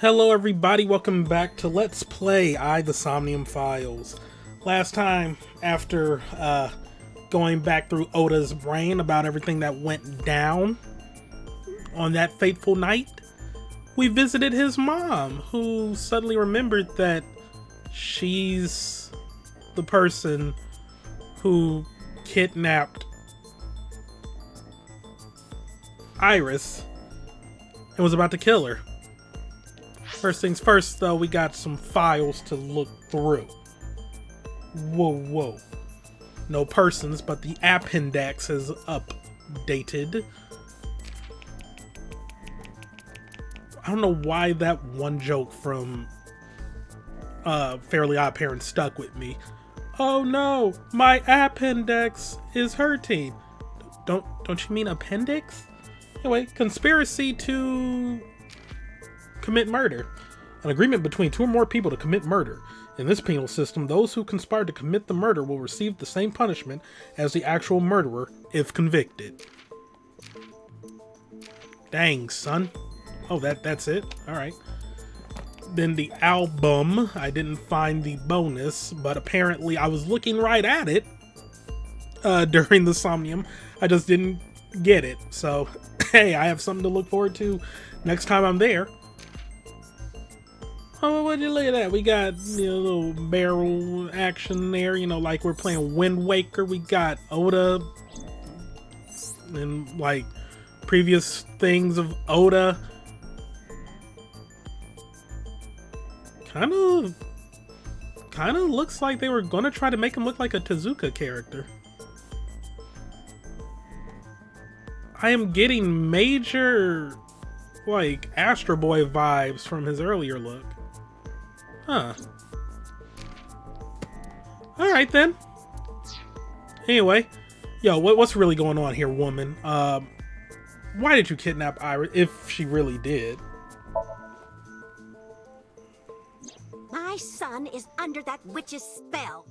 Hello everybody, welcome back to Let's Play the Somnium Files. Last time, after going back through Ota's brain about everything that went down on that fateful night, we visited his mom, who suddenly remembered that she's the person who kidnapped Iris and was about to kill her. First things first, though, we got some files to look through. Whoa. No persons, but the appendix is updated. I don't know why that one joke from Fairly Odd Parents stuck with me. Oh no, my appendix is hurting. Don't you mean appendix? Anyway, conspiracy to commit murder. An agreement between two or more people to commit murder. In this penal system, those who conspire to commit the murder will receive the same punishment as the actual murderer if convicted. Dang, son. Oh, that's it? Alright. Then the album. I didn't find the bonus, but apparently I was looking right at it during the Somnium. I just didn't get it. So, hey, I have something to look forward to next time I'm there. Oh, what'd you look at that? We got, a little barrel action there, like we're playing Wind Waker. We got Ota and, like, previous things of Ota. Kind of looks like they were gonna try to make him look like a Tezuka character. I am getting major, like, Astro Boy vibes from his earlier look. Huh. Alright then. Anyway. Yo, what's really going on here, woman? Why did you kidnap Iris, if she really did? My son is under that witch's spell.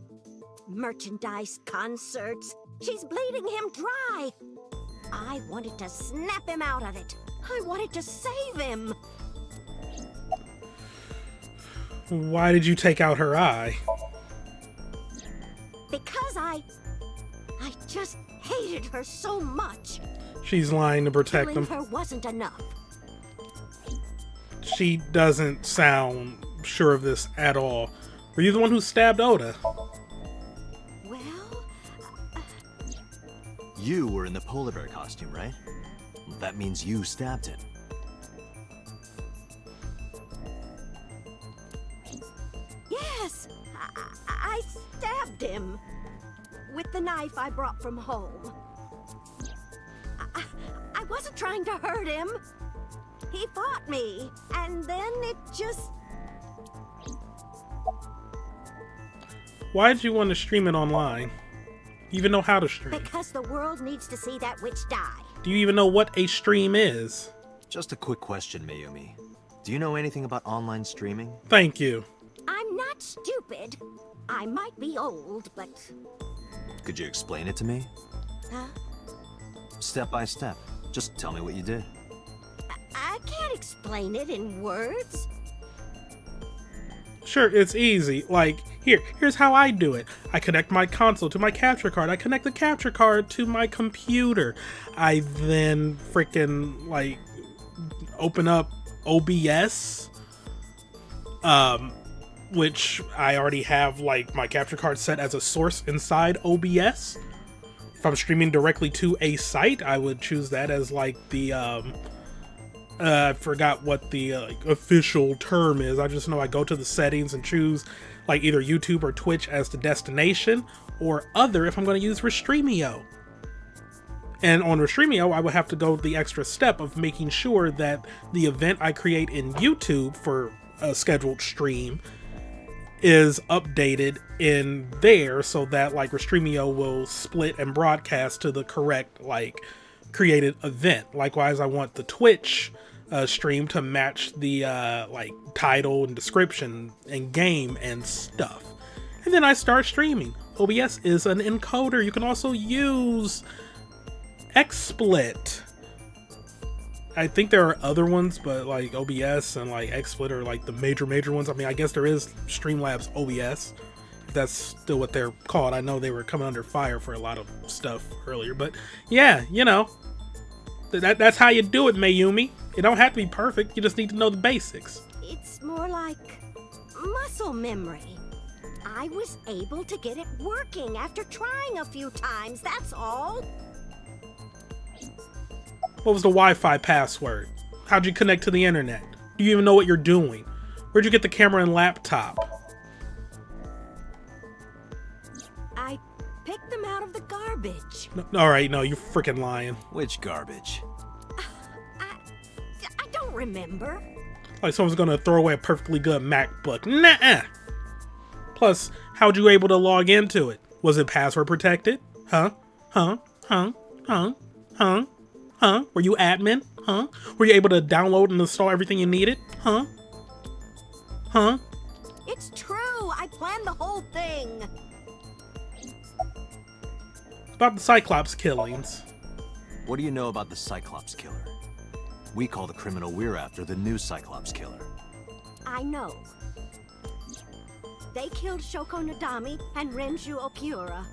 Merchandise, concerts. She's bleeding him dry. I wanted to snap him out of it. I wanted to save him. Why did you take out her eye? Because I just hated her so much. She's lying to protect them. Killing her wasn't enough. She doesn't sound sure of this at all. Were you the one who stabbed Ota? Well... You were in the polar bear costume, right? That means you stabbed him. Yes! I stabbed him. With the knife I brought from home. I wasn't trying to hurt him. He fought me, and then it just... Why did you want to stream it online? You even know how to stream? Because the world needs to see that witch die. Do you even know what a stream is? Just a quick question, Mayumi. Do you know anything about online streaming? Thank you. I'm not stupid. I might be old, but... Could you explain it to me? Huh? Step by step. Just tell me what you did. I can't explain it in words. Sure, it's easy. Like, here's how I do it. I connect my console to my capture card. I connect the capture card to my computer. I then freaking, like, open up OBS. Which I already have, like, my capture card set as a source inside OBS. If I'm streaming directly to a site, I would choose that as, like, the, I forgot what the like, official term is. I just know I go to the settings and choose, like, either YouTube or Twitch as the destination, or other if I'm going to use Restreamio. And on Restreamio, I would have to go the extra step of making sure that the event I create in YouTube for a scheduled stream is updated in there so that, like, Restreamio will split and broadcast to the correct, like, created event. Likewise, I want the Twitch stream to match the like, title and description and game and stuff. And then I start streaming. OBS is an encoder. You can also use XSplit I think there are other ones, but like OBS and like XSplit are like the major ones. I mean, I guess there is Streamlabs OBS. That's still what they're called. I know they were coming under fire for a lot of stuff earlier, but yeah, you know, that's how you do it, Mayumi. It don't have to be perfect. You just need to know the basics. It's more like muscle memory. I was able to get it working after trying a few times, that's all. What was the Wi-Fi password? How'd you connect to the internet? Do you even know what you're doing? Where'd you get the camera and laptop? I picked them out of the garbage. No, alright, no, you're freaking lying. Which garbage? I don't remember. Like someone's gonna throw away a perfectly good MacBook. Nuh-uh. Plus, how'd you able to log into it? Was it password protected? Huh? Huh? Huh? Huh? Huh? Huh? Were you admin? Huh? Were you able to download and install everything you needed? Huh? Huh? It's true. I planned the whole thing. About the Cyclops killings. What do you know about the Cyclops killer? We call the criminal we're after the new Cyclops killer. I know. They killed Shoko Nadami and Renju Okiura.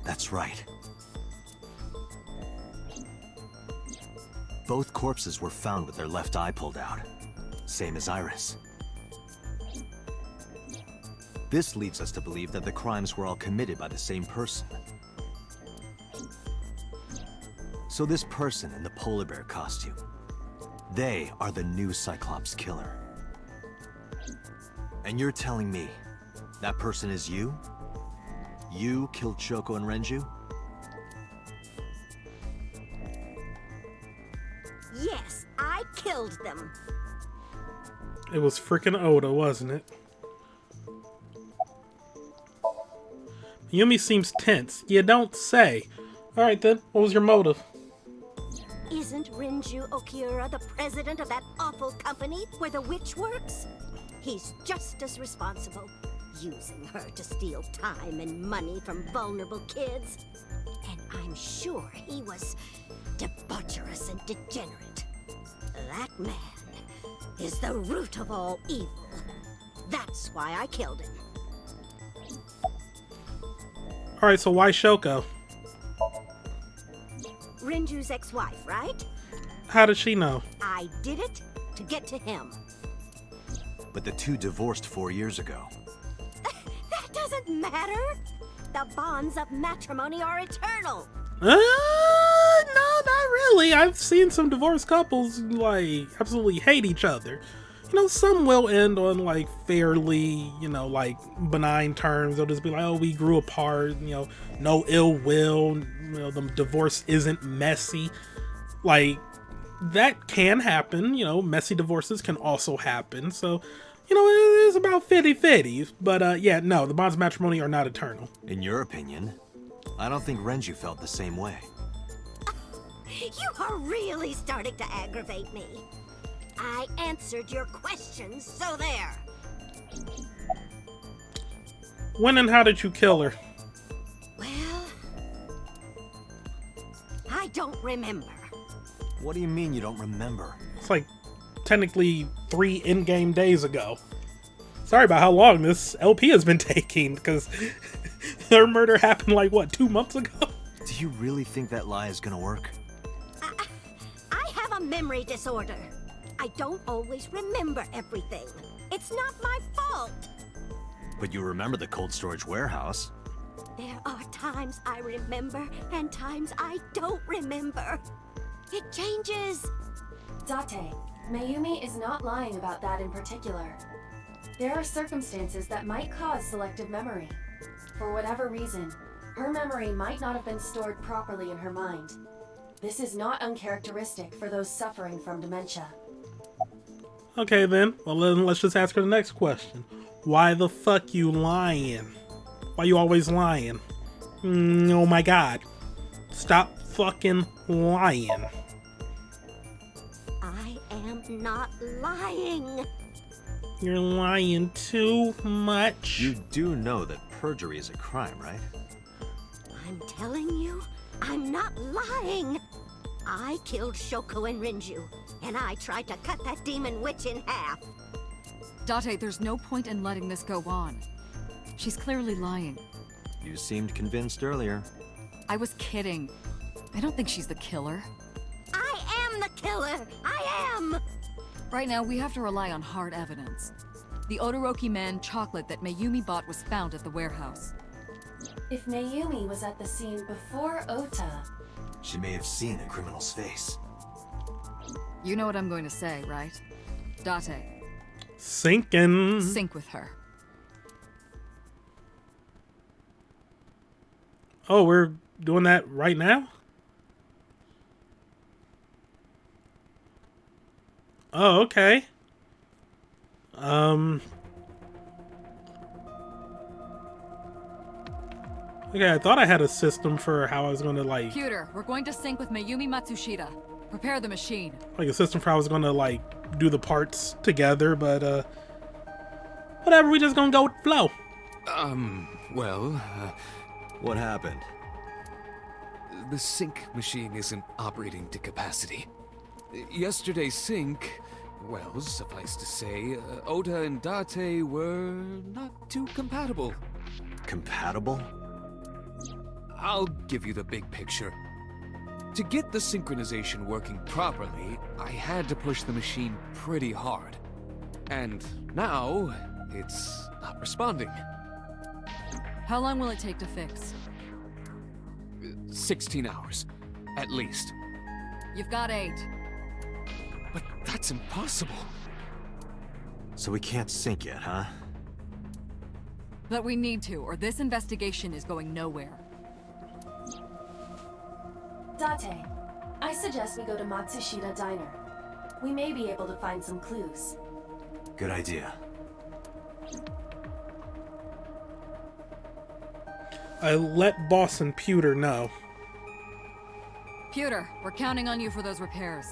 That's right. Both corpses were found with their left eye pulled out. Same as Iris. This leads us to believe that the crimes were all committed by the same person. So this person in the polar bear costume, they are the new Cyclops killer. And you're telling me that person is you? You killed Shoko and Renju? Yes, I killed them. It was freaking Ota, wasn't it? Yumi seems tense. You don't say. Alright then, what was your motive? Isn't Renju Okiura the president of that awful company where the witch works? He's just as responsible, using her to steal time and money from vulnerable kids. And I'm sure he was debaucherous and degenerate. That man is the root of all evil. That's why I killed him. Alright, so why Shoko? Renju's ex-wife, right? How did she know? I did it to get to him. But the two divorced 4 years ago. That doesn't matter. The bonds of matrimony are eternal. No, not really. I've seen some divorced couples, like, absolutely hate each other. You know, some will end on, like, fairly, you know, like, benign terms. They'll just be like, oh, we grew apart, you know, no ill will, you know, the divorce isn't messy. Like, that can happen, you know, messy divorces can also happen. So, you know, it is about 50-50. But, yeah, no, the bonds of matrimony are not eternal. In your opinion, I don't think Renju felt the same way. You are really starting to aggravate me. I answered your questions, so there. When and how did you kill her? Well, I don't remember. What do you mean you don't remember? It's like technically 3 in-game days ago. Sorry about how long this LP has been taking, because her murder happened like, what, 2 months ago? Do you really think that lie is gonna work? I have a memory disorder. I don't always remember everything. It's not my fault. But you remember the cold storage warehouse. There are times I remember and times I don't remember. It changes. Date, Mayumi is not lying about that in particular. There are circumstances that might cause selective memory. For whatever reason, her memory might not have been stored properly in her mind. This is not uncharacteristic for those suffering from dementia. Okay then, well then let's just ask her the next question. Why the fuck you lying? Why you always lying? Oh my god. Stop fucking lying. I am not lying. You're lying too much. You do know that perjury is a crime, right? I'm telling you, I'm not lying. I killed Shoko and Rinju, and I tried to cut that demon witch in half. Date, there's no point in letting this go on. She's clearly lying. You seemed convinced earlier. I was kidding. I don't think she's the killer. I am the killer! I am! Right now, we have to rely on hard evidence. The Odoroki Man chocolate that Mayumi bought was found at the warehouse. If Mayumi was at the scene before Ota, She may have seen a criminal's face. You know what I'm going to say, right? Date, Sinking. sync with her. Oh, we're doing that right now? Oh, okay. Okay, I thought I had a system for how I was gonna like Computer, we're going to sync with Mayumi Matsushita. Prepare the machine. a system for how I was gonna like do the parts together, but whatever, we just gonna go with the flow. What happened? The sync machine isn't operating to capacity. Yesterday's sync, well, suffice to say, Ota and Date were not too compatible. Compatible? I'll give you the big picture. To get the synchronization working properly, I had to push the machine pretty hard. And now, it's not responding. How long will it take to fix? 16 hours, at least. You've got 8. But that's impossible. So we can't sync yet, huh? But we need to, or this investigation is going nowhere. Date, I suggest we go to Matsushita Diner. We may be able to find some clues. Good idea. I let Boss and Pewter know. Pewter, we're counting on you for those repairs.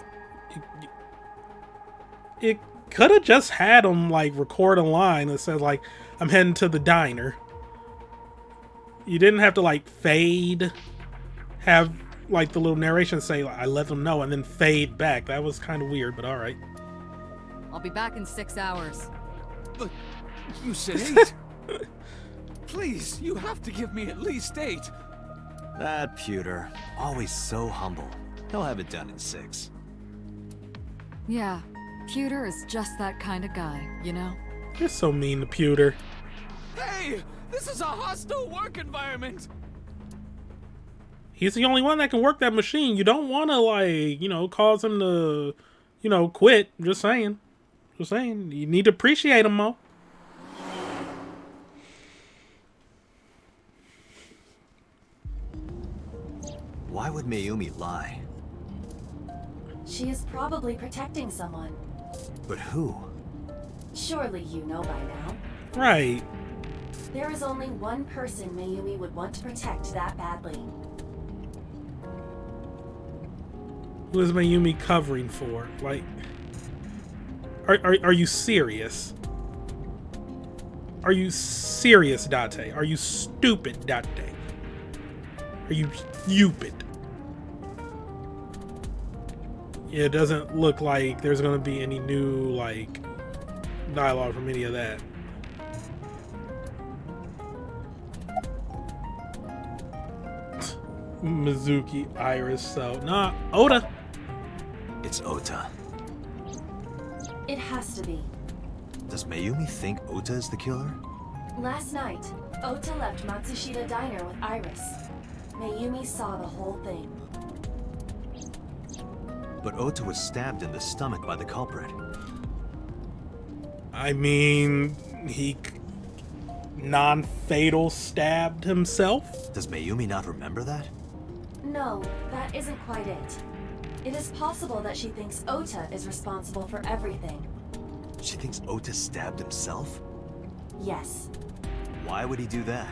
It could have just had him like record a line that says like, I'm heading to the diner. You didn't have to like fade, have like the little narration say like, I let them know, and then fade back. That was kind of weird, but all right. I'll be back in 6 hours. But you said 8. Please, you have to give me at least 8. That Pewter, always so humble. He'll have it done in 6. Yeah, Pewter is just that kind of guy, you know? You're so mean to Pewter. Hey, this is a hostile work environment. He's the only one that can work that machine. You don't want to like, you know, cause him to, you know, quit. Just saying. Just saying. You need to appreciate him more. Why would Mayumi lie? She is probably protecting someone. But who? Surely you know by now. Right. There is only one person Mayumi would want to protect that badly. Who is Mayumi covering for? Like, are you serious? Are you serious, Date? Are you stupid, Date? Are you stupid? Yeah, it doesn't look like there's gonna be any new like dialogue from any of that. Mizuki, Iris, so nah, Ota. It's Ota. It has to be. Does Mayumi think Ota is the killer? Last night, Ota left Matsushita Diner with Iris. Mayumi saw the whole thing. But Ota was stabbed in the stomach by the culprit. I mean, he non-fatal stabbed himself. Does Mayumi not remember that? No, that isn't quite it. It is possible that she thinks Ota is responsible for everything. She thinks Ota stabbed himself? Yes. Why would he do that?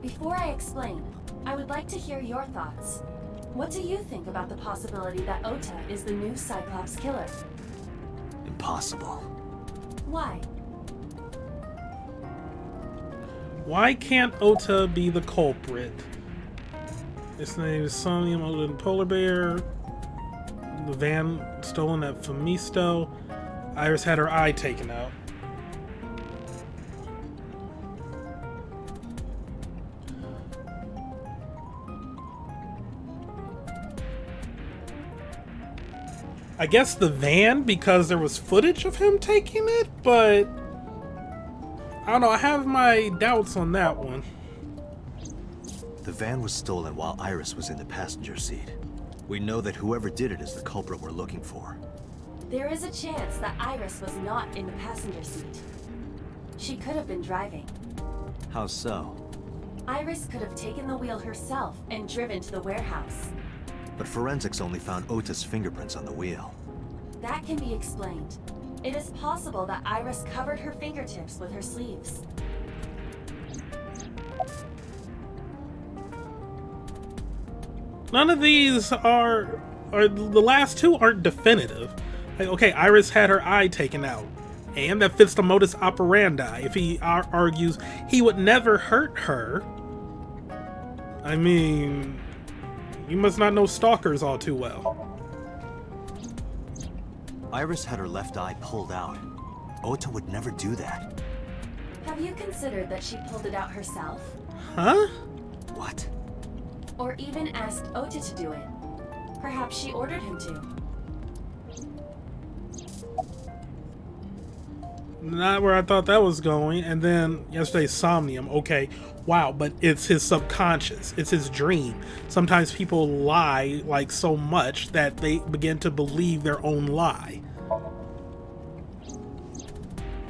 Before I explain, I would like to hear your thoughts. What do you think about the possibility that Ota is the new Cyclops killer? Impossible. Why? Why can't Ota be the culprit? His name is Somnium and Polar Bear. The van stolen at Famisto. Iris had her eye taken out. I guess the van, because there was footage of him taking it, but I don't know, I have my doubts on that one. The van was stolen while Iris was in the passenger seat. We know that whoever did it is the culprit we're looking for. There is a chance that Iris was not in the passenger seat. She could have been driving. How so? Iris could have taken the wheel herself and driven to the warehouse. But forensics only found Ota's fingerprints on the wheel. That can be explained. It is possible that Iris covered her fingertips with her sleeves. None of these are the last two aren't definitive. Like, okay, Iris had her eye taken out, and that fits the modus operandi. If he argues he would never hurt her, I mean, you must not know stalkers all too well. Iris had her left eye pulled out. Ota would never do that. Have you considered that she pulled it out herself? Huh? What? Or even asked Ota to do it? Perhaps she ordered him to. Not where I thought that was going. And then yesterday, Somnium. Okay, wow, but it's his subconscious. It's his dream. Sometimes people lie like so much that they begin to believe their own lie.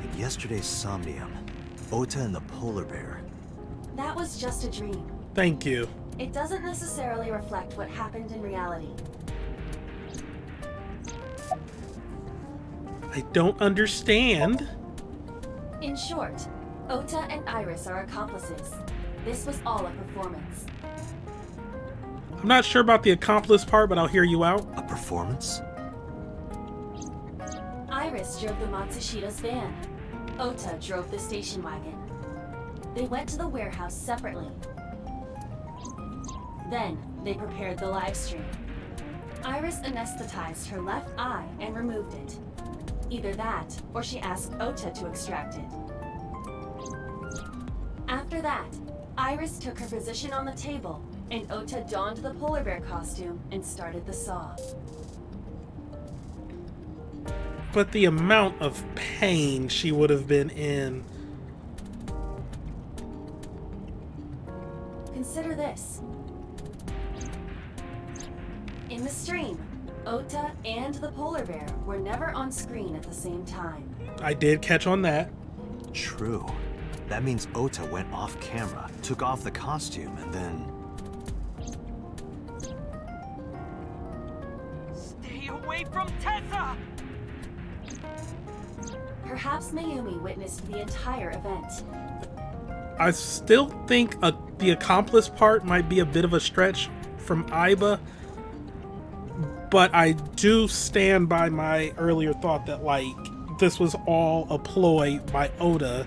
In yesterday's Somnium, Ota and the polar bear. That was just a dream. Thank you. It doesn't necessarily reflect what happened in reality. I don't understand. In short, Ota and Iris are accomplices. This was all a performance. I'm not sure about the accomplice part, but I'll hear you out. A performance? Iris drove the Matsushida's van. Ota drove the station wagon. They went to the warehouse separately. Then, they prepared the live stream. Iris anesthetized her left eye and removed it. Either that, or she asked Ota to extract it. After that, Iris took her position on the table, and Ota donned the polar bear costume and started the saw. But the amount of pain she would have been in. Consider this. In the stream, Ota and the polar bear were never on screen at the same time. I did catch on that. True. That means Ota went off camera, took off the costume, and then... Stay away from Tessa! Perhaps Mayumi witnessed the entire event. I still think the accomplice part might be a bit of a stretch from Iba, but I do stand by my earlier thought that, like, this was all a ploy by Ota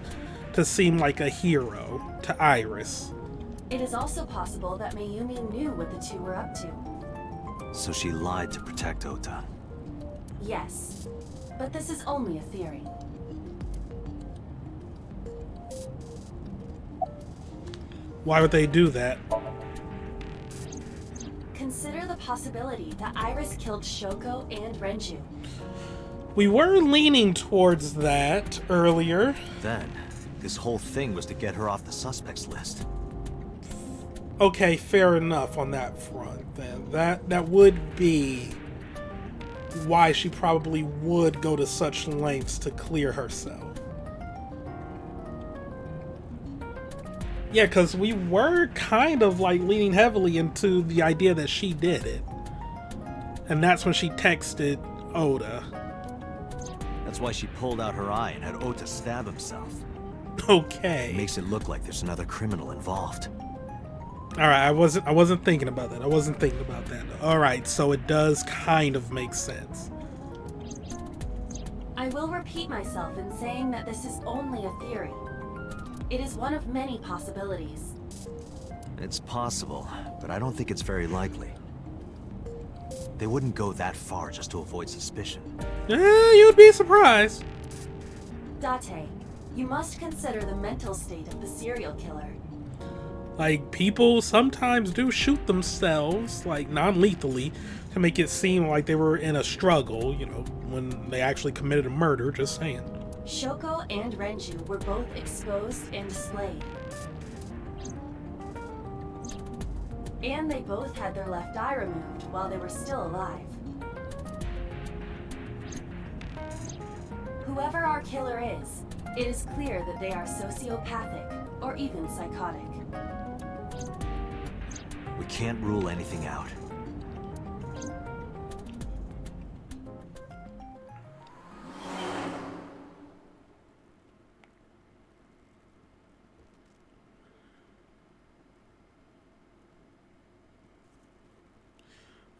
to seem like a hero to Iris. It is also possible that Mayumi knew what the two were up to. So she lied to protect Ota. Yes, but this is only a theory. Why would they do that? Consider the possibility that Iris killed Shoko and Renju. We were leaning towards that earlier. Then, this whole thing was to get her off the suspects list. Okay, fair enough on that front then. That would be why she probably would go to such lengths to clear herself. Yeah, because we were kind of like leaning heavily into the idea that she did it. And that's when she texted Ota. That's why she pulled out her eye and had Ota stab himself. Okay. It makes it look like there's another criminal involved. Alright, I wasn't thinking about that. Alright, so it does kind of make sense. I will repeat myself in saying that this is only a theory. It is one of many possibilities. It's possible, but I don't think it's very likely. They wouldn't go that far just to avoid suspicion. You'd be surprised. Date, you must consider the mental state of the serial killer. Like, people sometimes do shoot themselves, like, non-lethally, to make it seem like they were in a struggle, you know, when they actually committed a murder, just saying. Shoko and Renju were both exposed and slayed. And they both had their left eye removed while they were still alive. Whoever our killer is, it is clear that they are sociopathic or even psychotic. We can't rule anything out.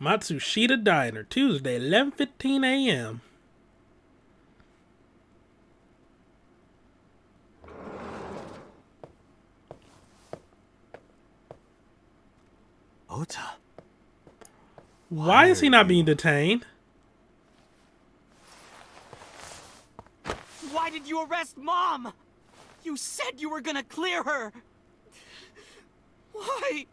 Matsushita Diner, Tuesday, 11:15 a.m. Ota? Why is he not being detained? Why did you arrest Mom? You said you were gonna clear her. Why?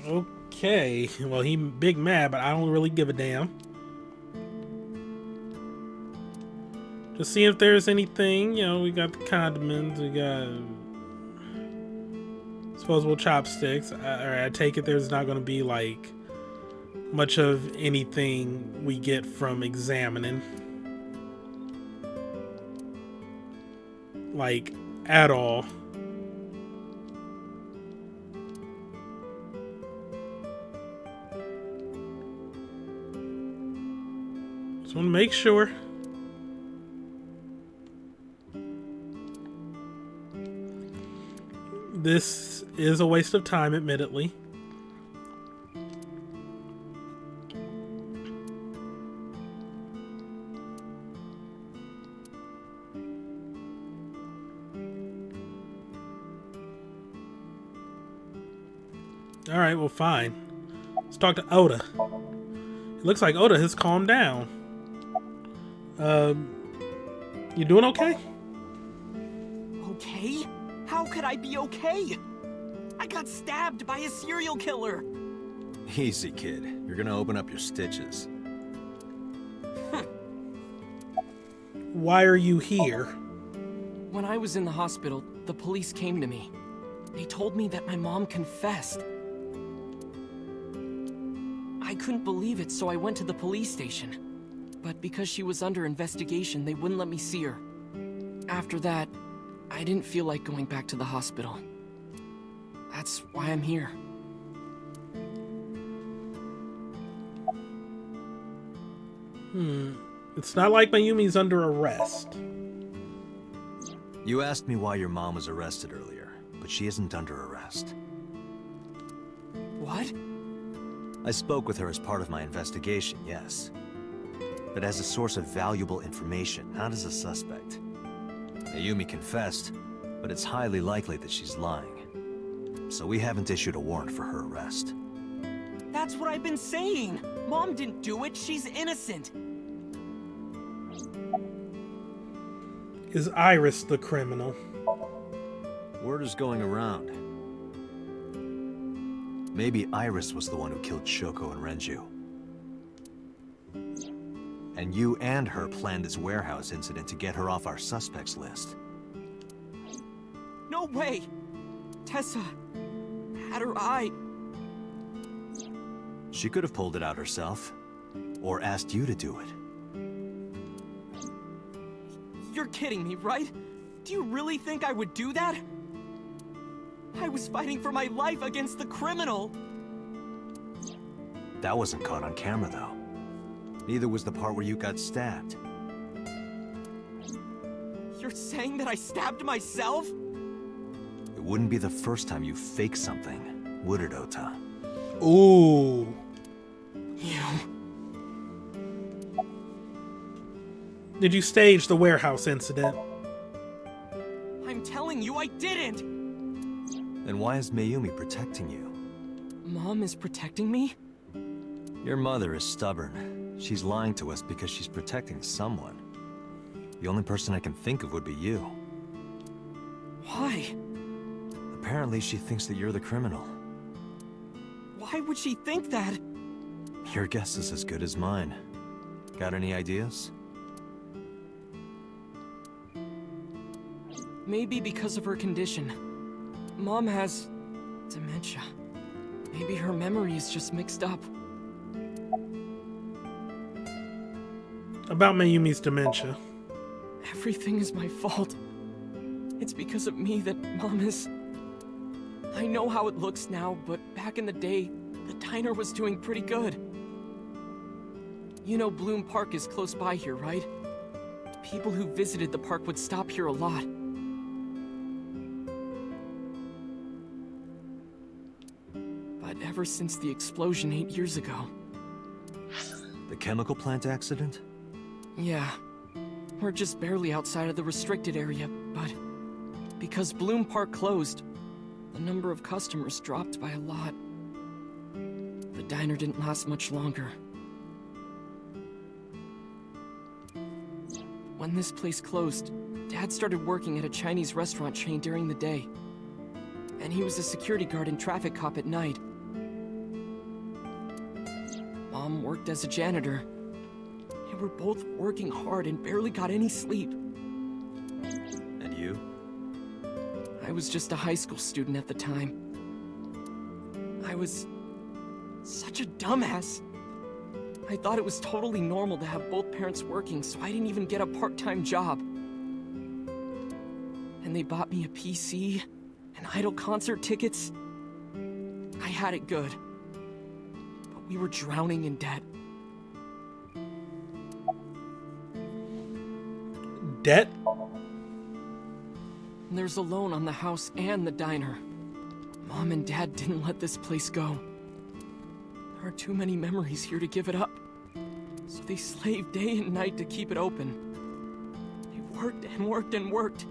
Okay, well, he big mad, but I don't really give a damn. Just see if there's anything, you know, we got the condiments, we got disposable chopsticks. I take it there's not going to be, like, much of anything we get from examining. Like, at all. Just want to make sure. This is a waste of time, admittedly. Alright, well, fine. Let's talk to Ota. It looks like Ota has calmed down. You doing okay? Okay? How could I be okay? I got stabbed by a serial killer. Easy, kid. You're gonna open up your stitches. Why are you here? When I was in the hospital, the police came to me. They told me that my mom confessed. I couldn't believe it, so I went to the police station. But because she was under investigation, they wouldn't let me see her. After that, I didn't feel like going back to the hospital. That's why I'm here. It's not like Mayumi's under arrest. You asked me why your mom was arrested earlier, but she isn't under arrest. What? I spoke with her as part of my investigation, yes. But as a source of valuable information, not as a suspect. Mayumi confessed, but it's highly likely that she's lying. So we haven't issued a warrant for her arrest. That's what I've been saying. Mom didn't do it. She's innocent. Is Iris the criminal? Word is going around. Maybe Iris was the one who killed Shoko and Renju. And you and her planned this warehouse incident to get her off our suspects list. No way. Tessa had her eye. She could have pulled it out herself, or asked you to do it. You're kidding me, right? Do you really think I would do that? I was fighting for my life against the criminal. That wasn't caught on camera, though. Neither was the part where you got stabbed. You're saying that I stabbed myself? It wouldn't be the first time you faked something, would it, Ota? Ooh. You... Did you stage the warehouse incident? I'm telling you I didn't! Then why is Mayumi protecting you? Mom is protecting me? Your mother is stubborn. She's lying to us because she's protecting someone. The only person I can think of would be you. Why? Apparently she thinks that you're the criminal. Why would she think that? Your guess is as good as mine. Got any ideas? Maybe because of her condition. Mom has... dementia. Maybe her memory is just mixed up. About Mayumi's dementia. Everything is my fault. It's because of me that Mom is... I know how it looks now, but back in the day, the diner was doing pretty good. You know Bloom Park is close by here, right? People who visited the park would stop here a lot. But ever since the explosion 8 years ago... The chemical plant accident? Yeah. We're just barely outside of the restricted area, but... because Bloom Park closed, the number of customers dropped by a lot. The diner didn't last much longer. When this place closed, Dad started working at a Chinese restaurant chain during the day. And he was a security guard and traffic cop at night. Mom worked as a janitor. They were both working hard and barely got any sleep. And you? I was just a high school student at the time. I was such a dumbass. I thought it was totally normal to have both parents working, so I didn't even get a part-time job. And they bought me a PC and idol concert tickets. I had it good. But we were drowning in debt. Debt? There's a loan on the house and the diner. Mom and Dad didn't let this place go. There are too many memories here to give it up. So they slaved day and night to keep it open. They worked and worked and worked.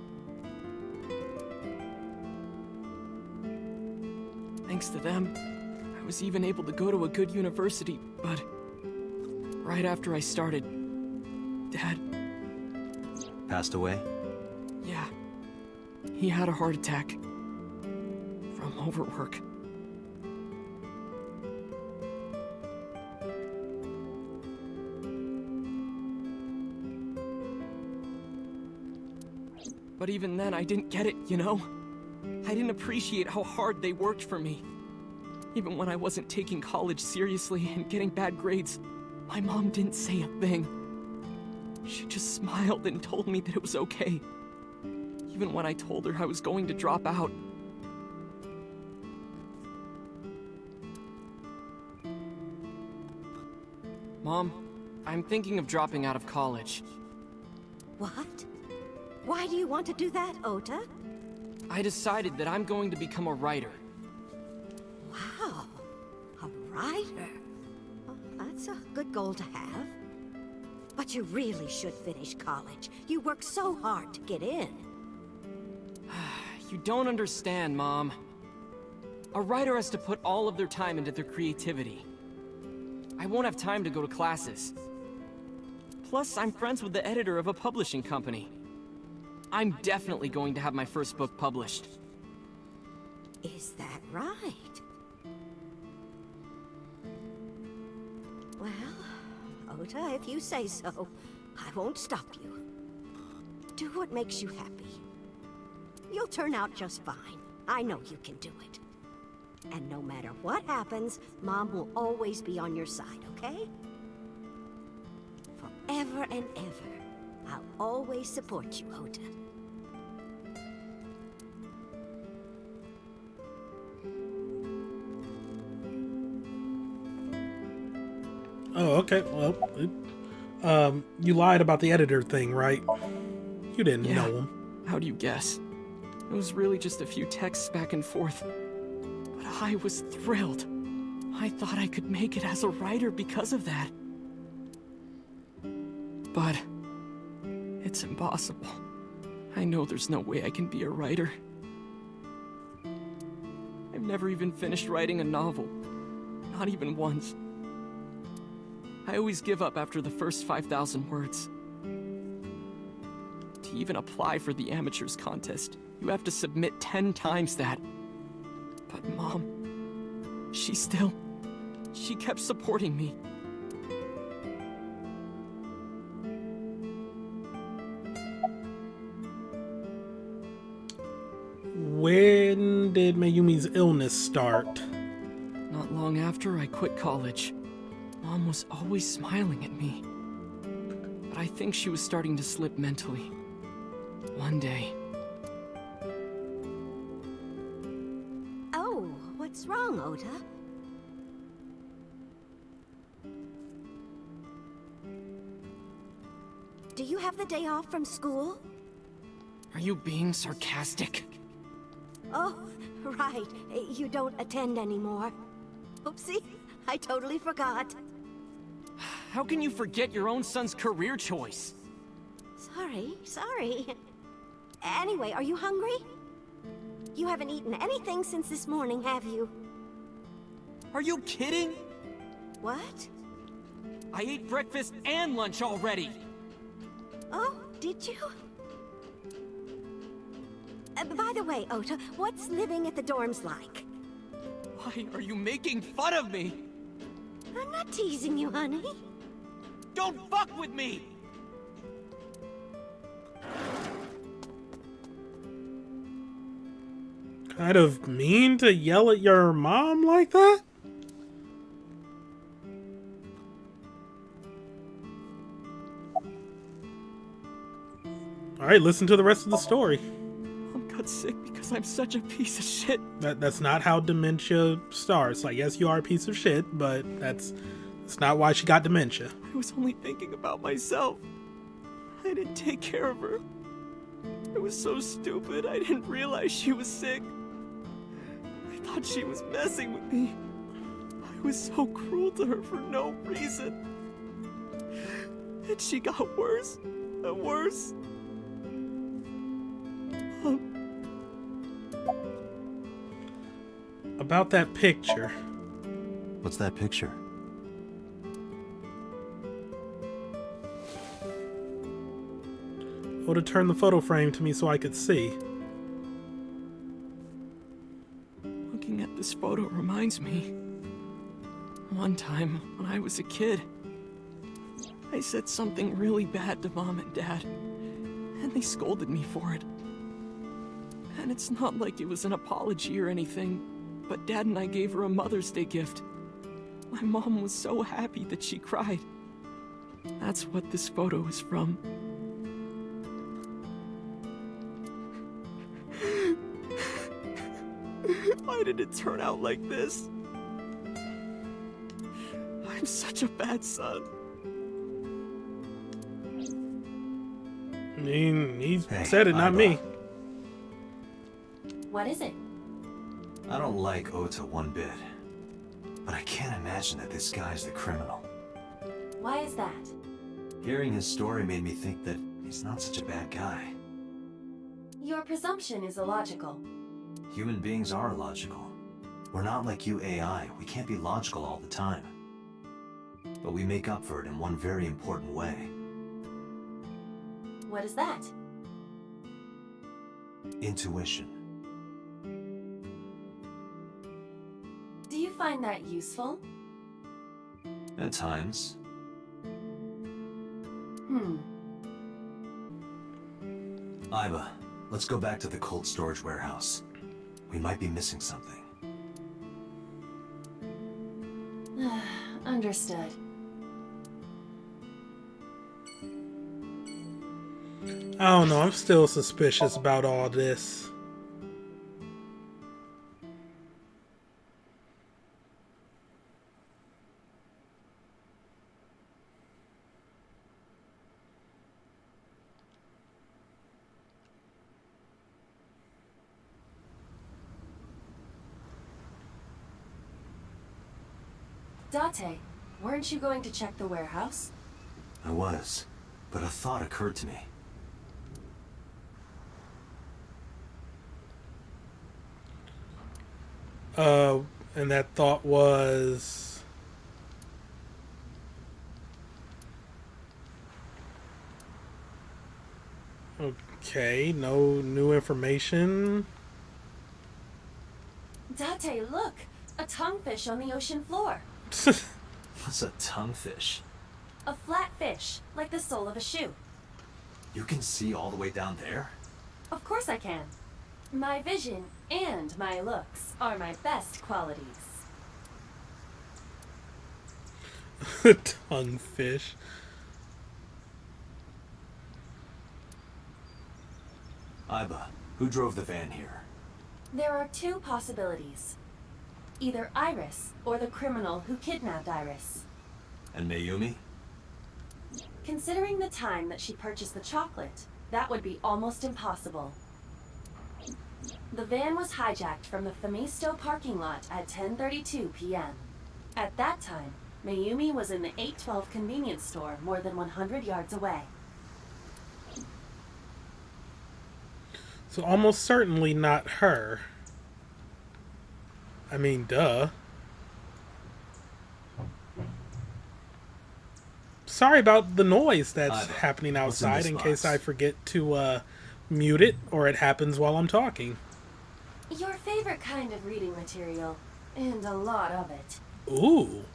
Thanks to them, I was even able to go to a good university, but right after I started, Dad... Passed away? Yeah. He had a heart attack. From overwork. But even then, I didn't get it, you know? I didn't appreciate how hard they worked for me. Even when I wasn't taking college seriously and getting bad grades, my mom didn't say a thing. She just smiled and told me that it was okay. Even when I told her I was going to drop out. Mom, I'm thinking of dropping out of college. What? Why do you want to do that, Ota? I decided that I'm going to become a writer. Wow, a writer. Well, that's a good goal to have. But you really should finish college. You worked so hard to get in. You don't understand, Mom. A writer has to put all of their time into their creativity. I won't have time to go to classes. Plus, I'm friends with the editor of a publishing company. I'm definitely going to have my first book published. Is that right? Well, Ota, if you say so, I won't stop you. Do what makes you happy. You'll turn out just fine. I know you can do it. And no matter what happens, Mom will always be on your side, okay? Forever and ever, I'll always support you, Ota. okay. Well, you lied about the editor thing, right? You didn't Yeah. know him. How do you guess? It was really just a few texts back and forth. But I was thrilled. I thought I could make it as a writer because of that. But it's impossible. I know there's no way I can be a writer. I've never even finished writing a novel. Not even once. I always give up after the first 5,000 words. To even apply for the amateurs contest, you have to submit 10 times that. But Mom, she kept supporting me. When did Mayumi's illness start? Not long after I quit college, Mom was always smiling at me. But I think she was starting to slip mentally. One day, Oh, what's wrong, Ota? Do you have the day off from school? are you being sarcastic? Oh, right. You don't attend anymore. Oopsie, I totally forgot. How can you forget your own son's career choice? Sorry. Anyway, are you hungry? You haven't eaten anything since this morning, have you? Are you kidding? What? I ate breakfast and lunch already. Oh, did you? By the way, Ota, what's living at the dorms like? Why are you making fun of me? I'm not teasing you, honey. Don't fuck with me! Kind of mean to yell at your mom like that? Alright, listen to the rest of the story. Mom got sick because I'm such a piece of shit. That's not how dementia starts. Like, yes, you are a piece of shit, but that's not why she got dementia. I was only thinking about myself. I didn't take care of her. I was so stupid, I didn't realize she was sick. I thought she was messing with me. I was so cruel to her for no reason. And she got worse and worse. About that picture. What's that picture? Oda turned the photo frame to me so I could see. Looking at this photo reminds me. One time, when I was a kid, I said something really bad to Mom and Dad, and they scolded me for it. And it's not like it was an apology or anything, but Dad and I gave her a Mother's Day gift. My mom was so happy that she cried. That's what this photo is from. Why did it turn out like this? I'm such a bad son. I mean, he Hey, said it, not me. What is it? I don't like Ota one bit. But I can't imagine that this guy's the criminal. Why is that? Hearing his story made me think that he's not such a bad guy. Your presumption is illogical. Human beings are logical. We're not like you AI. We can't be logical all the time. But we make up for it in one very important way. What is that? Intuition. Do you find that useful? At times. Iba, let's go back to the cold storage warehouse. We might be missing something. Understood. I don't know, I'm still suspicious about all this. Date, weren't you going to check the warehouse? I was, but a thought occurred to me. And that thought was... Okay, no new information. Date, look! A tonguefish on the ocean floor. What's a tonguefish? A flat fish, like the sole of a shoe. You can see all the way down there? Of course I can. My vision and my looks are my best qualities. Tonguefish. Iba, who drove the van here? There are two possibilities. Either Iris or the criminal who kidnapped Iris. And Mayumi? Considering the time that she purchased the chocolate, that would be almost impossible. The van was hijacked from the Femisto parking lot at 10:32 p.m. At that time, Mayumi was in the 812 convenience store more than 100 yards away. So almost certainly not her. I mean, duh. Sorry about the noise that's happening outside in case I forget to mute it or it happens while I'm talking. Your favorite kind of reading material, and a lot of it. Ooh.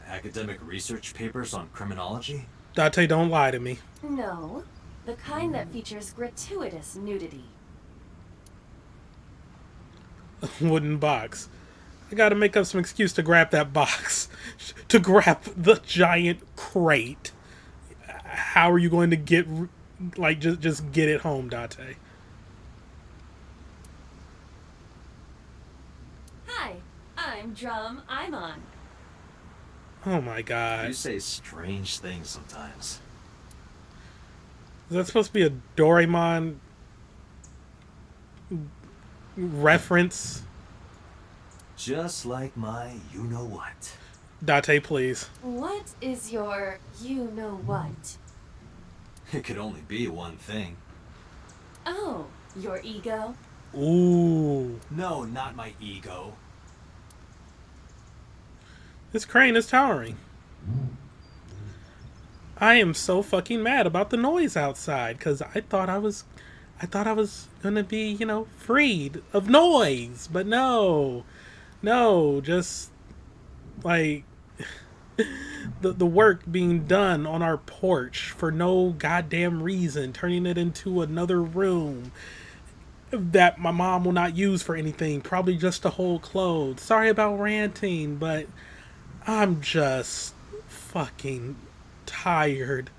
Academic research papers on criminology? Date, don't lie to me. No, the kind that features gratuitous nudity. Wooden box. I gotta make up some excuse to grab that box. To grab the giant crate. How are you going to get, like, just get it home, Date? Hi, I'm Drum Imon. Oh my god. You say strange things sometimes. Is that supposed to be a Doraemon reference? Just like my you-know-what. Date, please. What is your you-know-what? It could only be one thing. Oh, your ego? Ooh. No, not my ego. This crane is towering. I am so fucking mad about the noise outside because I thought I was gonna be, you know, freed of noise, but no, just like the work being done on our porch for no goddamn reason, turning it into another room that my mom will not use for anything, probably just to hold clothes. Sorry about ranting, but I'm just fucking tired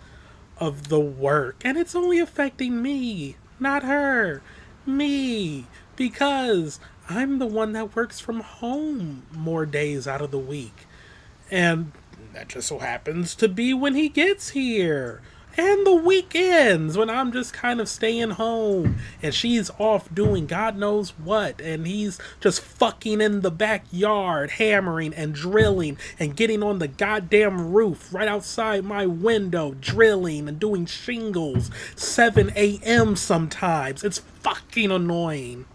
of the work. And it's only affecting me, not her. Me. Because I'm the one that works from home more days out of the week. And that just so happens to be when he gets here. And the weekends when I'm just kind of staying home and she's off doing God knows what, and he's just fucking in the backyard, hammering and drilling and getting on the goddamn roof right outside my window, drilling and doing shingles 7 a.m. sometimes. It's fucking annoying.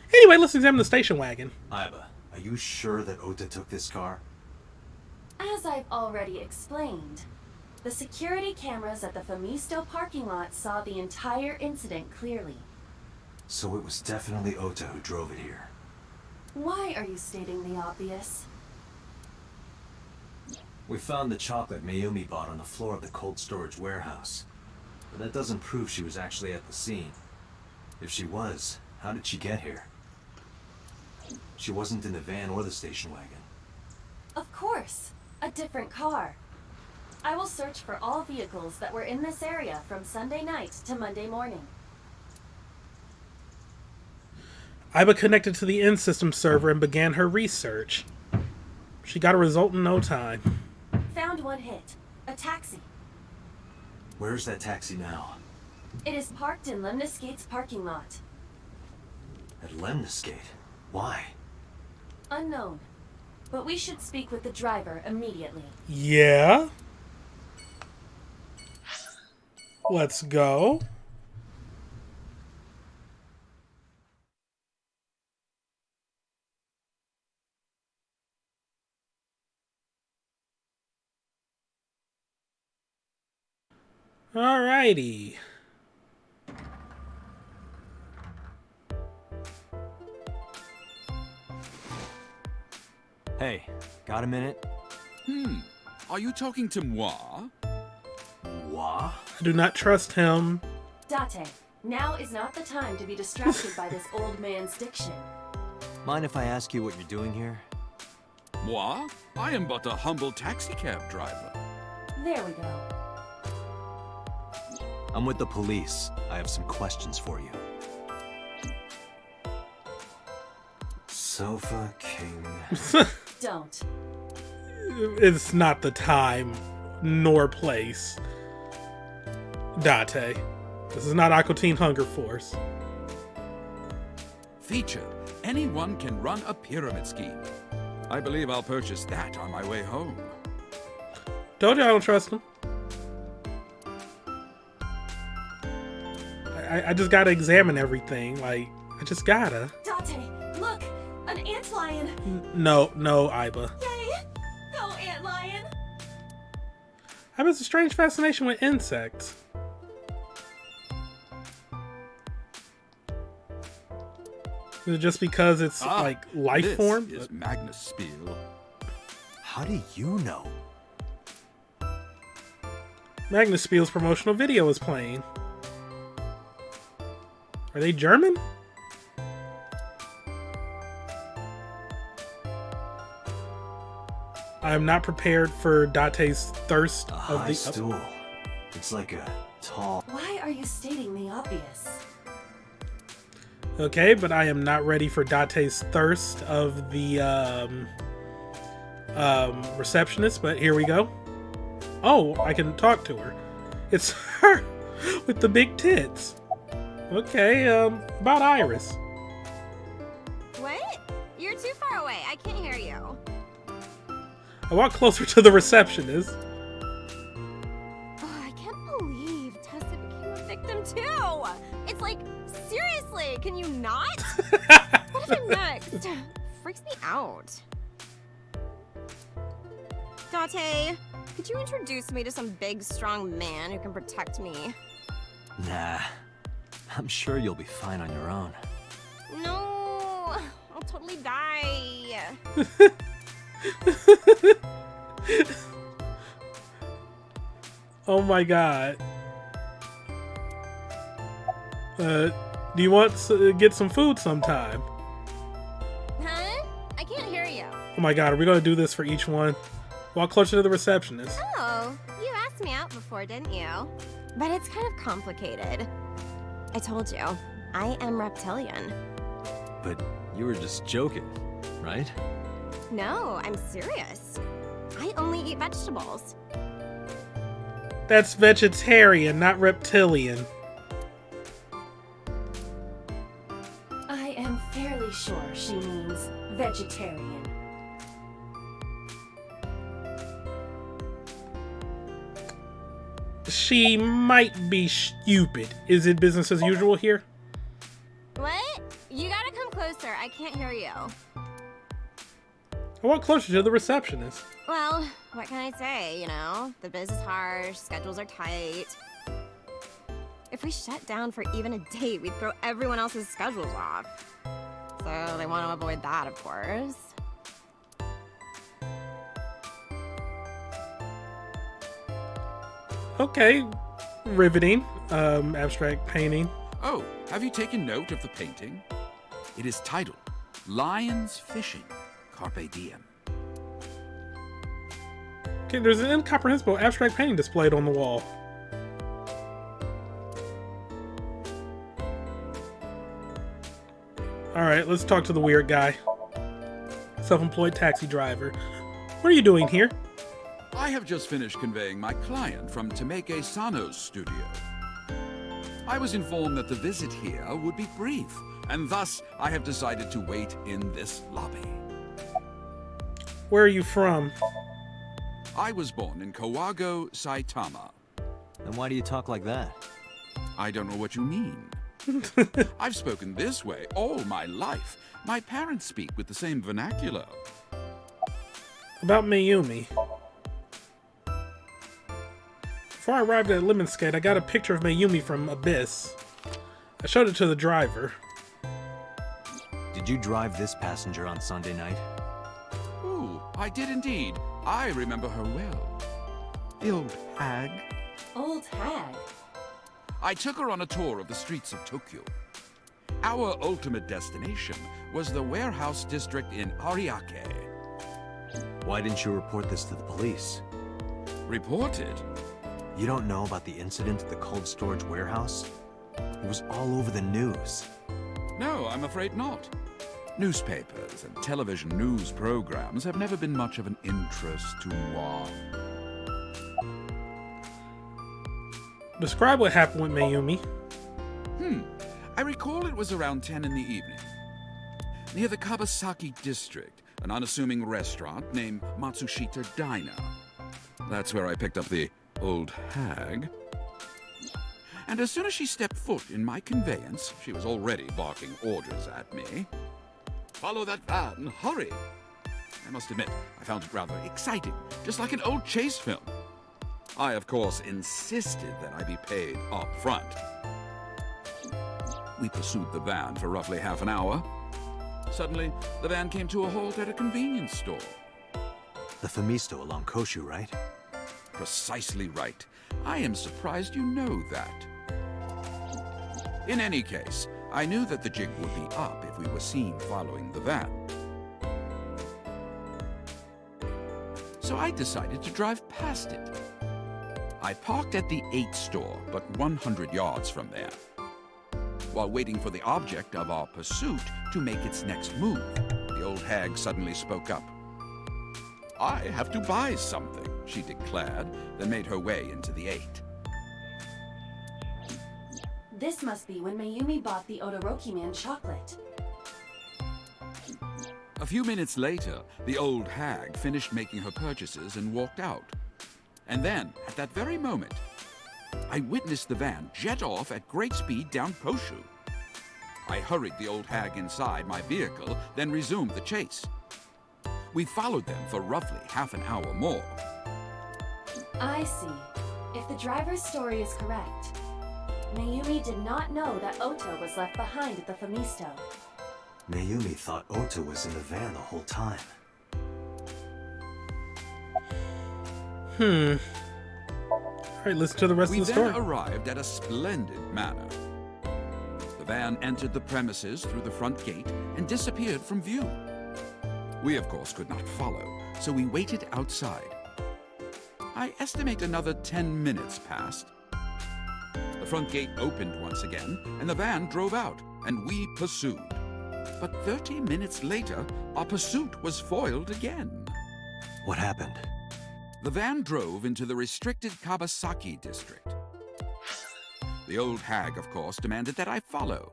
Anyway, let's examine the station wagon. Iba, are you sure that Ota took this car? As I've already explained, the security cameras at the Femisto parking lot saw the entire incident clearly. So it was definitely Ota who drove it here. Why are you stating the obvious? We found the chocolate Mayumi bought on the floor of the cold storage warehouse. But that doesn't prove she was actually at the scene. If she was, how did she get here? She wasn't in the van or the station wagon. Of course, a different car. I will search for all vehicles that were in this area from Sunday night to Monday morning. Iba connected to the in-system server and began her research. She got a result in no time. Found one hit. A taxi. Where's that taxi now? It is parked in Lemniscate's parking lot. At Lemniscate? Why? Unknown. but we should speak with the driver immediately. Yeah. Let's go. Alrighty. Hey, got a minute? Are you talking to moi? What? I do not trust him. Date, now is not the time to be distracted by this old man's diction. Mind if I ask you what you're doing here? Moi? I am but a humble taxicab driver. There we go. I'm with the police. I have some questions for you. Sofa King. Don't. It's not the time nor place. Date. This is not Aqua Teen Hunger Force. Feature. Anyone can run a pyramid scheme. I believe I'll purchase that on my way home. Told you I don't trust him. I just gotta examine everything. Like, I just gotta. Date, look! An antlion! No, Iba. Yay! Go, antlion! I have a strange fascination with insects. Is it just because it's like life form? This is Magnus Spiel. How do you know? Magnus Spiel's promotional video is playing. Are they German? I am not prepared for Date's thirst A of high the stool. It's like a tall... Why are you stating the obvious? Okay, but I am not ready for Date's thirst of the receptionist, but here we go. Oh, I can talk to her. It's her with the big tits. Okay, about Iris. What? You're too far away. I can't hear you. I walk closer to the receptionist. Oh, I can't believe Tessa became a victim too. It's like, seriously, can you not? What if I'm next? Freaks me out. Date, could you introduce me to some big, strong man who can protect me? Nah. I'm sure you'll be fine on your own. No, I'll totally die. Oh my god. Do you want to get some food sometime? Huh? I can't hear you. Oh my god, are we gonna do this for each one? Walk closer to the receptionist. Oh, you asked me out before, didn't you? But it's kind of complicated. I told you, I am reptilian. But you were just joking, right? No, I'm serious. I only eat vegetables. That's vegetarian, not reptilian. I am fairly sure she means vegetarian. She might be stupid. Is it business as usual here? What? You gotta come closer. I can't hear you. I walk closer to the receptionist. Well, what can I say, you know? The biz is harsh, schedules are tight. If we shut down for even a day, we'd throw everyone else's schedules off. So they want to avoid that, of course. Okay, riveting. Abstract painting. Oh, have you taken note of the painting? It is titled Lions Fishing, Carpe Diem. Okay, there's an incomprehensible abstract painting displayed on the wall. Alright, let's talk to the weird guy. Self-employed taxi driver. What are you doing here? I have just finished conveying my client from Temeke Sano's studio. I was informed that the visit here would be brief, and thus I have decided to wait in this lobby. Where are you from? I was born in Kawago, Saitama. Then why do you talk like that? I don't know what you mean. I've spoken this way all my life. My parents speak with the same vernacular. About Mayumi. Before I arrived at Lemonskate, I got a picture of Mayumi from Abyss. I showed it to the driver. Did you drive this passenger on Sunday night? Ooh, I did indeed. I remember her well. The old hag. Old hag? I took her on a tour of the streets of Tokyo. Our ultimate destination was the warehouse district in Ariake. Why didn't you report this to the police? Reported? You don't know about the incident at the cold storage warehouse? It was all over the news. No, I'm afraid not. Newspapers and television news programs have never been much of an interest to moi. Describe what happened with Mayumi. I recall it was around 10 in the evening. Near the Kabasaki district, an unassuming restaurant named Matsushita Diner. That's where I picked up the old hag. And as soon as she stepped foot in my conveyance, she was already barking orders at me. Follow that van, hurry! I must admit, I found it rather exciting, just like an old chase film. I, of course, insisted that I be paid up front. We pursued the van for roughly half an hour. Suddenly, the van came to a halt at a convenience store. The Famisto along Koshu, right? Precisely right. I am surprised you know that. In any case, I knew that the jig would be up if we were seen following the van. So I decided to drive past it. I parked at the 8 store, but 100 yards from there. While waiting for the object of our pursuit to make its next move, the old hag suddenly spoke up. I have to buy something, she declared, then made her way into the 8. This must be when Mayumi bought the Odoroki Man chocolate. A few minutes later, the old hag finished making her purchases and walked out. And then, at that very moment, I witnessed the van jet off at great speed down Koshu. I hurried the old hag inside my vehicle, then resumed the chase. We followed them for roughly half an hour more. I see. If the driver's story is correct, Mayumi did not know that Ota was left behind at the Famisto. Mayumi thought Ota was in the van the whole time. Alright, listen to the rest of the story. We then arrived at a splendid manor. The van entered the premises through the front gate and disappeared from view. We, of course, could not follow, so we waited outside. I estimate another 10 minutes passed. The front gate opened once again, and the van drove out, and we pursued. But 30 minutes later, our pursuit was foiled again. What happened? The van drove into the restricted Kabasaki district. The old hag, of course, demanded that I follow.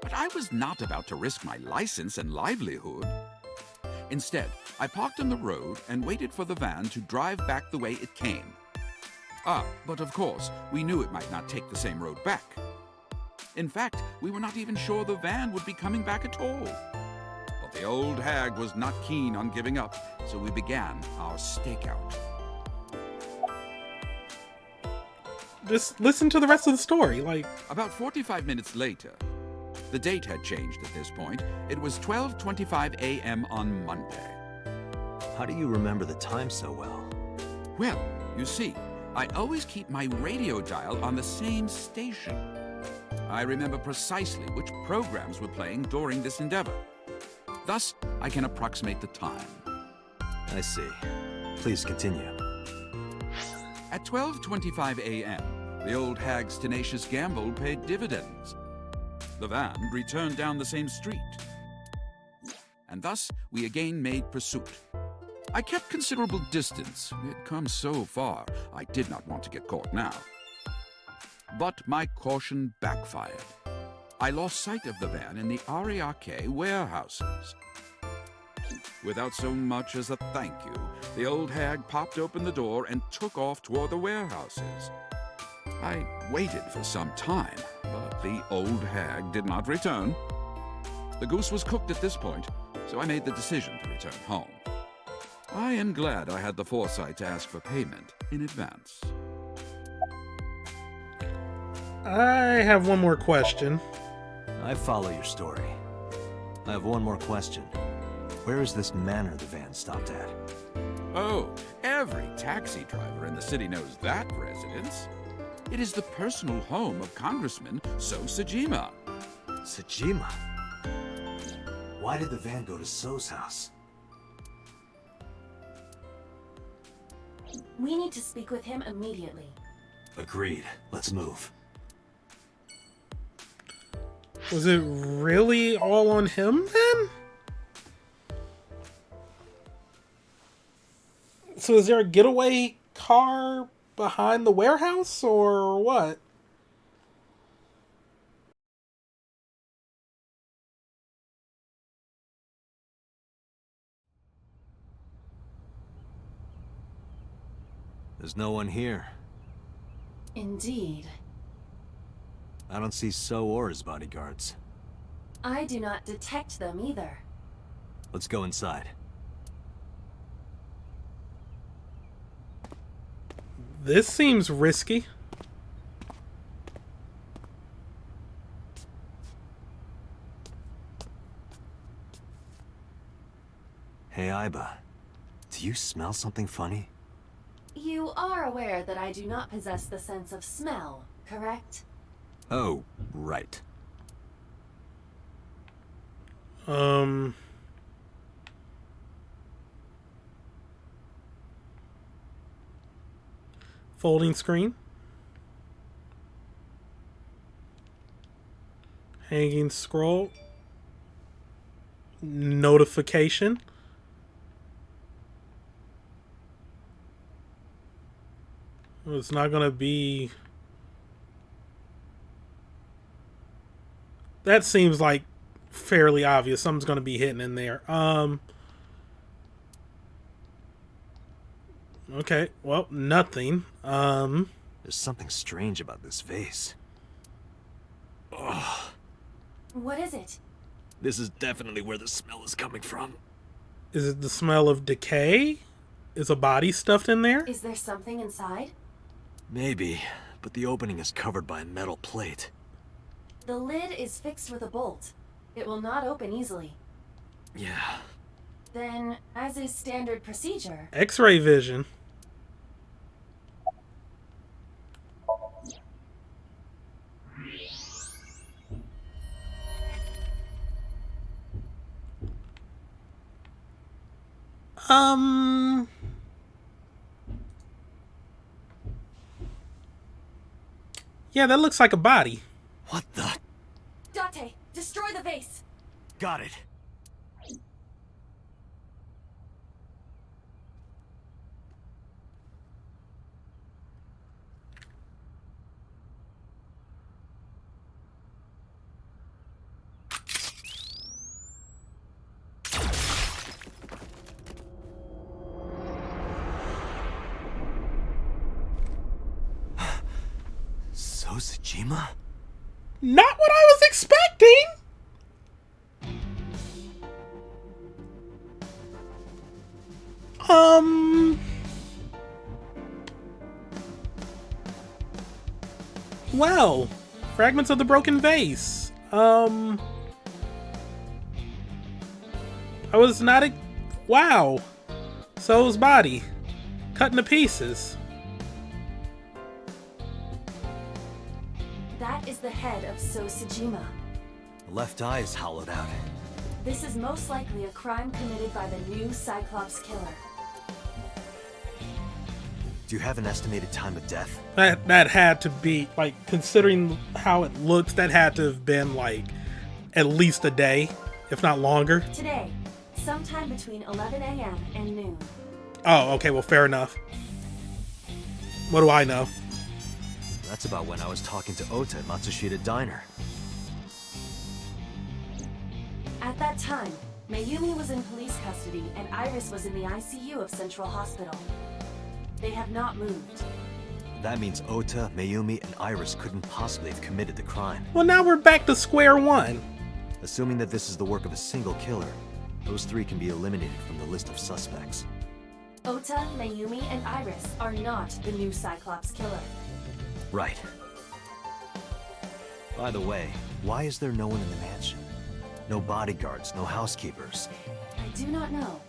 But I was not about to risk my license and livelihood. Instead, I parked on the road and waited for the van to drive back the way it came. But of course, we knew it might not take the same road back. In fact, we were not even sure the van would be coming back at all. But the old hag was not keen on giving up, so we began our stakeout. Just listen to the rest of the story, like... About 45 minutes later, the date had changed at this point. It was 12:25 a.m. on Monday. How do you remember the time so well? Well, you see, I always keep my radio dial on the same station. I remember precisely which programs were playing during this endeavor. Thus, I can approximate the time. I see. Please continue. At 12:25 a.m., the old hag's tenacious gamble paid dividends. The van returned down the same street. And thus, we again made pursuit. I kept considerable distance. We had come so far, I did not want to get caught now. But my caution backfired. I lost sight of the van in the Ariake warehouses. Without so much as a thank you, the old hag popped open the door and took off toward the warehouses. I waited for some time, but the old hag did not return. The goose was cooked at this point, so I made the decision to return home. I am glad I had the foresight to ask for payment in advance. I have one more question. I follow your story. I have one more question. Where is this manor the van stopped at? Oh, every taxi driver in the city knows that residence. It is the personal home of Congressman So Sajima. Sajima? Why did the van go to So's house? We need to speak with him immediately. Agreed. Let's move. Was it really all on him then? So is there a getaway car behind the warehouse or what? There's no one here. Indeed. I don't see So or his bodyguards. I do not detect them either. Let's go inside. This seems risky. Hey, Aiba. Do you smell something funny? You are aware that I do not possess the sense of smell, correct? Oh, right. Folding screen. Hanging scroll. Notification. Well, it's not gonna be... That seems like fairly obvious. Something's gonna be hidden in there. Okay, well, nothing. There's something strange about this vase. Ugh. What is it? This is definitely where the smell is coming from. Is it the smell of decay? Is a body stuffed in there? Is there something inside? Maybe, but the opening is covered by a metal plate. The lid is fixed with a bolt. It will not open easily. Yeah. Then, as is standard procedure... X-ray vision. Yeah, that looks like a body. What the? Date, destroy the vase! Got it. So Sajima? Not what I was expecting! Well, fragments of the broken vase. I was not wow. So's body. Cut into pieces. That is the head of So Sajima. The left eye is hollowed out. This is most likely a crime committed by the new Cyclops killer. Do you have an estimated time of death? That had to be, like, considering how it looks, that had to have been, like, at least a day, if not longer. Today, sometime between 11 a.m. and noon. Oh, okay, well, fair enough. What do I know? That's about when I was talking to Ota at Matsushita Diner. At that time, Mayumi was in police custody, and Iris was in the ICU of Central Hospital. They have not moved. That means Ota, Mayumi, and Iris couldn't possibly have committed the crime. Well, now we're back to square one. Assuming that this is the work of a single killer, those three can be eliminated from the list of suspects. Ota, Mayumi, and Iris are not the new Cyclops killer. Right. By the way, why is there no one in the mansion? No bodyguards, no housekeepers. I do not know.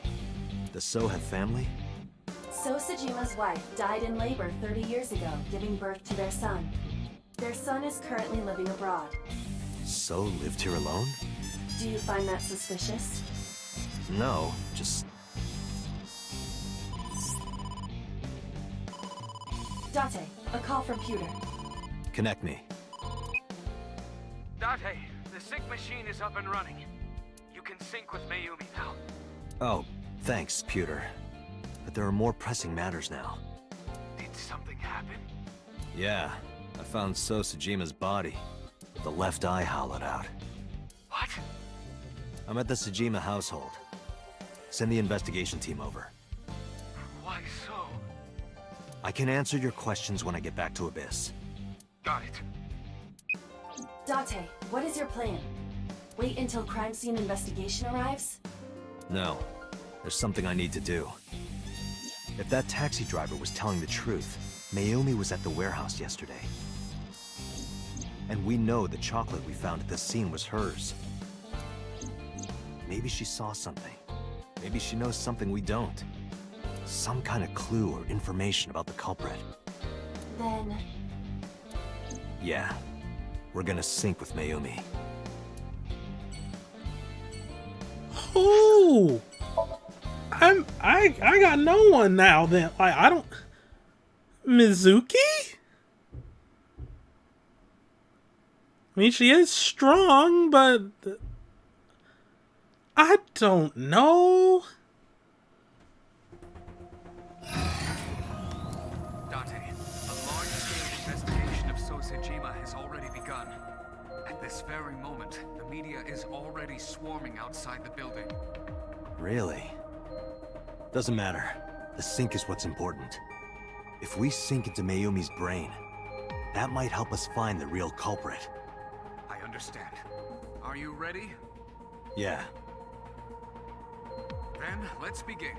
Does So have family? So Sajima's wife died in labor 30 years ago, giving birth to their son. Their son is currently living abroad. So lived here alone? Do you find that suspicious? No, just... Date, a call from Pewter. Connect me. Date, the sync machine is up and running. You can sync with Mayumi now. Oh, thanks, Pewter. But there are more pressing matters now. Did something happen? Yeah, I found So Sajima's body, with the left eye hollowed out. What? I'm at the Sajima household. Send the investigation team over. Why so? I can answer your questions when I get back to Abyss. Got it. Date, what is your plan? Wait until crime scene investigation arrives? No, there's something I need to do. If that taxi driver was telling the truth, Mayumi was at the warehouse yesterday. And we know the chocolate we found at the scene was hers. Maybe she saw something. Maybe she knows something we don't. Some kind of clue or information about the culprit. Then... Yeah, we're gonna sync with Mayumi. Oh, I got no one now. Then like I don't. Mizuki. I mean, she is strong, but I don't know. Date, a large-scale investigation of So Sajima has already begun. At this very moment, the media is already swarming outside the building. Really? Doesn't matter. The sync is what's important. If we sink into Mayumi's brain, that might help us find the real culprit. I understand. Are you ready? Yeah. Then, let's begin.